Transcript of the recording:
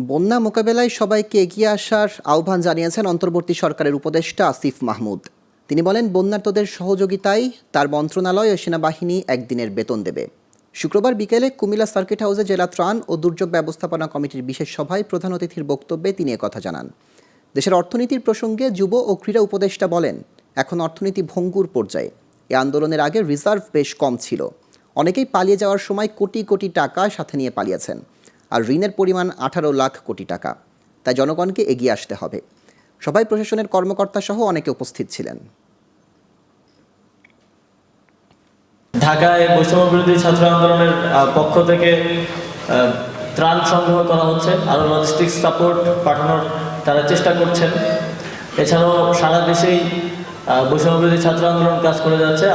বন্যা মোকাবেলায় সবাইকে এগিয়ে আসার আহ্বান জানিয়েছেন অন্তর্বর্তী সরকারের উপদেষ্টা আসিফ মাহমুদ। তিনি বলেন, বন্যার্তদের সহযোগিতায় তার মন্ত্রণালয় ও সেনাবাহিনী একদিনের বেতন দেবে। শুক্রবার বিকেলে কুমিল্লা সার্কিট হাউসে জেলা ত্রাণ ও দুর্যোগ ব্যবস্থাপনা কমিটির বিশেষ সভায় প্রধান অতিথির বক্তব্যে তিনি একথা জানান। দেশের অর্থনীতির প্রসঙ্গে যুব ও ক্রীড়া উপদেষ্টা বলেন, এখন অর্থনীতি ভঙ্গুর পর্যায়ে। এ আন্দোলনের আগে রিজার্ভ বেশ কম ছিল। অনেকেই পালিয়ে যাওয়ার সময় কোটি কোটি টাকা সাথে নিয়ে পালিয়েছেন, আর ঋণের পরিমাণ 18 লাখ কোটি টাকা। তাই জনগণকে এগিয়ে আসতে হবে। সবাই প্রশাসনের কর্মকর্তা সহ অনেকে উপস্থিত ছিলেন। ঢাকায় বৈষম্য বিরোধী ছাত্র আন্দোলনের পক্ষ থেকে ত্রাণ সংগ্রহ করা হচ্ছে, আরও লজিস্টিক্স সাপোর্ট পাঠানোর তারা চেষ্টা করছেন। এছাড়াও সারা দেশেই বৈষম্য বিরোধী ছাত্র আন্দোলন কাজ করে যাচ্ছে।